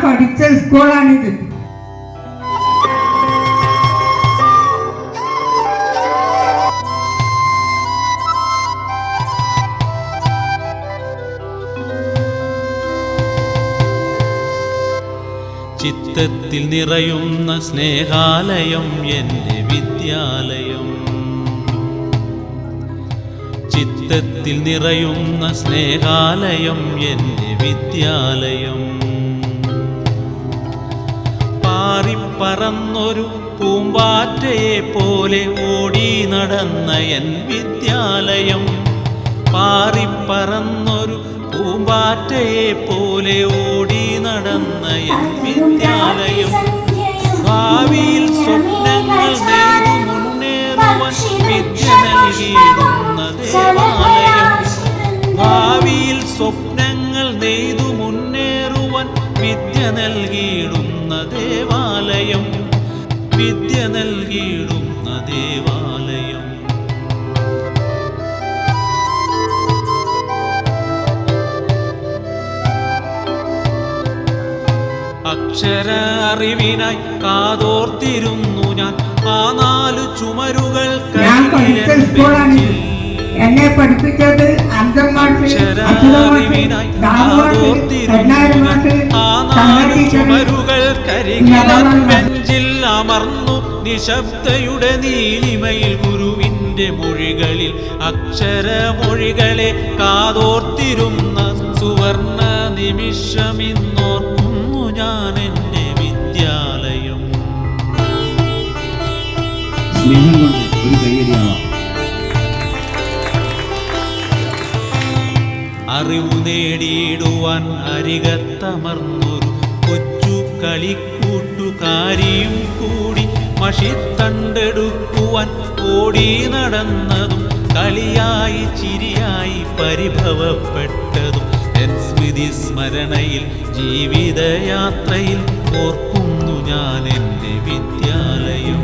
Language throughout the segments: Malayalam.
പഠിച്ച സ്കൂളാണിത്. ചിത്തത്തിൽ നിറയുന്ന സ്നേഹാലയം എൻ്റെ വിദ്യാലയം. ചിത്തത്തിൽ നിറയുന്ന സ്നേഹാലയം എൻ്റെ വിദ്യാലയം. പാറിപ്പറന്നൊരു പൂമ്പാറ്റയെ പോലെ ഓടി നടന്ന എൻ വിദ്യാലയം. പാറിപ്പറന്നൊരു പൂമ്പാറ്റയെ പോലെ ഓടി നടന്ന എൻ വിദ്യാലയം. ഭാവിയിൽ സ്വപ്നങ്ങൾ നേടി മുന്നേറുവാൻ വിദ്യ നൽകിയിടുന്ന ദേവാലയം. ഭാവിയിൽ സ്വപ്നങ്ങൾ നെയ്തു മുന്നേറുവാൻ വിദ്യ നൽകിയിടുന്ന ദേവാലയം. വിദ്യ നൽകിയിടുന്ന ദേവാലയം. അക്ഷര അറിവിനായി കാതോർത്തിരുന്നു ഞാൻ ആ 4 ചുമരുകൾ. എന്നെ പഠിപ്പിച്ചത് അക്ഷരാറിവിനായി കാതോർത്തിരുന്നു ആ 4 ചുമരുകൾ. കരികിലൻ ബെഞ്ചിൽ അമർന്നു നിശബ്ദയുടെ നീലിമയിൽ ഗുരുവിൻ്റെ മൊഴികളിൽ അക്ഷരമൊഴികളെ കാതോർത്തിരുന്ന സുവർണ നിമിഷമിന്നോർക്കുന്നു ഞാൻ എൻ്റെ വിദ്യാലയം. സ്നേഹം കൊണ്ട് ഒരു കയ്യടിയാവാം. അറിവു നേടിയിടുവാൻ അരികത്തമർന്നൊരു കൊച്ചു കളിക്കൂട്ടുകാരിയും കൂടി മഷിത്തണ്ടെടുക്കുവാൻ ഓടി നടന്നതും കളിയായി ചിരിയായി പരിഭവപ്പെട്ടതും എൻ സ്മൃതി സ്മരണയിൽ ജീവിതയാത്രയിൽ ഓർക്കുന്നു ഞാൻ എൻ്റെ വിദ്യാലയം.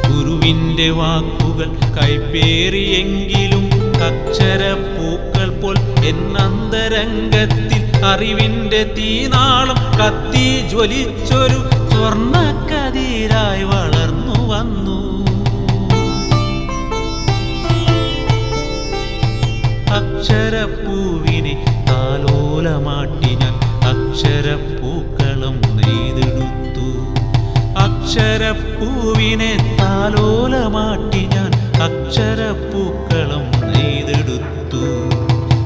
ഗുരുവിൻ്റെ വാക്കുകൾ കൈപ്പേറിയെങ്കിലും അക്ഷരപ്പൂക്കൾ പോൽ എന്നന്തരംഗത്തിൽ അറിവിൻ്റെ തീനാളം കത്തി ജ്വലിച്ചൊരു സ്വർണ്ണക്കതിരായി വളർന്നു വന്നു. അക്ഷരപ്പൂവിനെ താലോലമാട്ടി ഞാൻ അക്ഷരപ്പൂക്കളം നെയ്തെടുത്തു. അക്ഷരപ്പൂവിനെ താലോലമാട്ടി ഞാൻ അക്ഷരപ്പൂക്കളം നെയ്തെടുത്തു.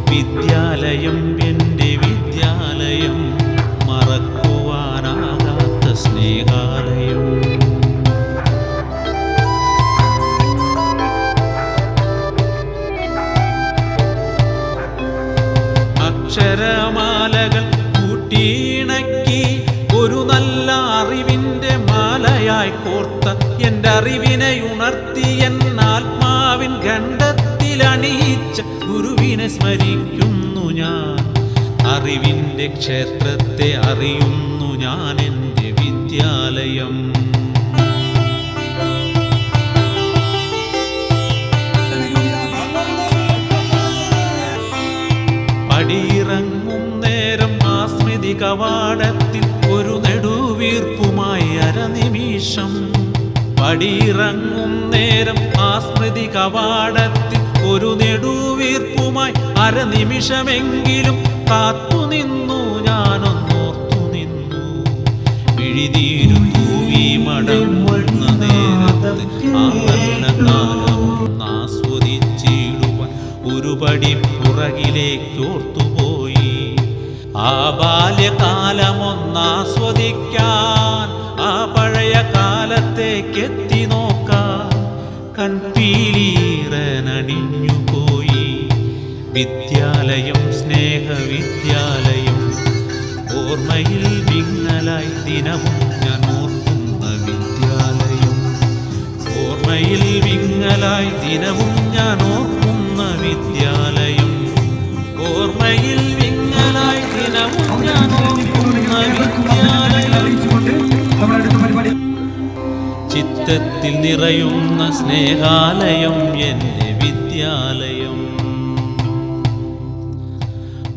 വിദ്യാലയം എൻ്റെ വിദ്യാലയം, മറക്കുവാനാകാത്ത സ്നേഹാലയം. അക്ഷരമാലകൾ കൂട്ടിയിണക്കി ഒരു നല്ല അറിവിൻ്റെ മാലയായി കോർത്ത എൻ്റെ അറിവിനെ ഉണർത്തി എൻ ആത്മാവിൻ ഖണ്ഡത്തിലണിയിച്ച ഗുരുവിനെ സ്മരിക്കുന്നു ഞാൻ. അറിവിൻ്റെ ക്ഷേത്രത്തെ അറിയുന്നു ഞാൻ എൻ്റെ വിദ്യാലയം. പടിയിറങ്ങും നേരം ആ സ്മൃതി കവാടത്തിൽ ഒരു നെടുവീർപ്പുമായി അരനിമിഷം. പടിയിറങ്ങും നേരം ആ സ്മൃതി കവാടത്തിൽ ഒരു നെടുവീർപ്പുമായി അരനിമിഷമെങ്കിലും കാത്തുനിന്നു ഞാനൊന്നോർത്തു നിന്നു. വിഴിനീരു തൂവി മടങ്ങുന്ന നേരത്ത് ആ നല്ല കാലമൊന്നാസ്വദിച്ചിടുവാൻ ഒരു പടി പുറകിലേക്കോർത്തുപോയി. ആ ബാല്യകാലമൊന്നാസ്വദിക്കാൻ ആ പഴയ കാലത്തേക്കെത്തി നോക്കാൻ കൺപീലീറനണിഞ്ഞുപോയി. വിദ്യാലയം സ്നേഹവിദ്യാലയം, ഓർമ്മയിൽ വിങ്ങലായി ദിനവും ഞാൻ ഓർക്കുന്ന വിദ്യാലയം. ഓർമ്മയിൽ വിങ്ങലായി ദിനവും ഞാൻ ഓർക്കുന്ന വിദ്യാലയം. ഓർമ്മയിൽ വിങ്ങലായി ദിനവും ഞാൻ ഓർക്കുന്ന വിദ്യാലയം. ചിത്ത ചിത്തത്തിൽ നിറയുന്ന സ്നേഹാലയം എൻ്റെ വിദ്യാലയം.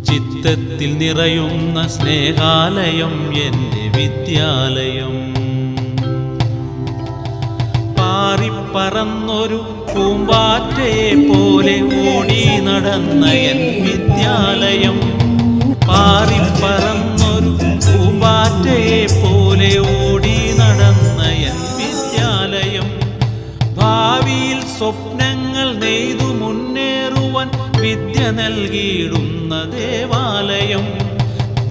ചിത്തത്തിൽ നിറയുന്ന സ്നേഹാലയം എൻ്റെ വിദ്യാലയം. പാറിപ്പറന്നൊരു പൂമ്പാറ്റയെ പോലെ ഓടി നടന്ന എൻ വിദ്യാലയം. പാറിപ്പറന്നൊരു പൂമ്പാറ്റയെ പോലെ ഓടി നടന്ന എൻ വിദ്യാലയം. ഭാവിയിൽ സ്വപ്നങ്ങൾ നെയ്തു മുന്നേറുവാൻ വിദ്യ നൽകിയിടുന്ന ദേവാലയം.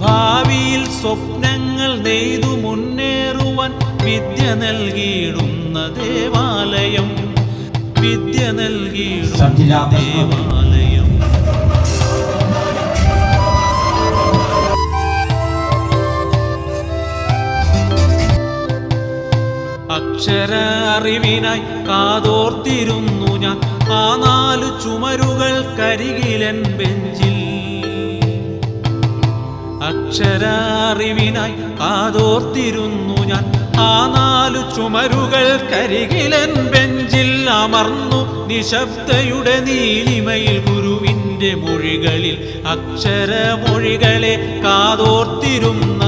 ഭാവിയിൽ സ്വപ്നങ്ങൾ നെയ്തു മുന്നേറുവാൻ വിദ്യ നൽകിയിടുന്ന ദേവാലയം. വിദ്യ നൽകിയിടുന്ന ദേവാലയം. അക്ഷര അറിവിനായി കാതോർത്തിരുന്നു ഞാൻ ആ 4 ചുമരുകൾക്കരികിലൻ ബെഞ്ചിൽ. അക്ഷര അറിവിനായി കാതോർത്തിരുന്നു ഞാൻ ആ 4 ചുമരുകൾക്കരികിലൻ ബെഞ്ചിൽ. അമർന്നു നിശബ്ദയുടെ നീലിമയിൽ ഗുരുവിൻ്റെ മൊഴികളിൽ അക്ഷരമൊഴികളെ കാതോർത്തിരുന്ന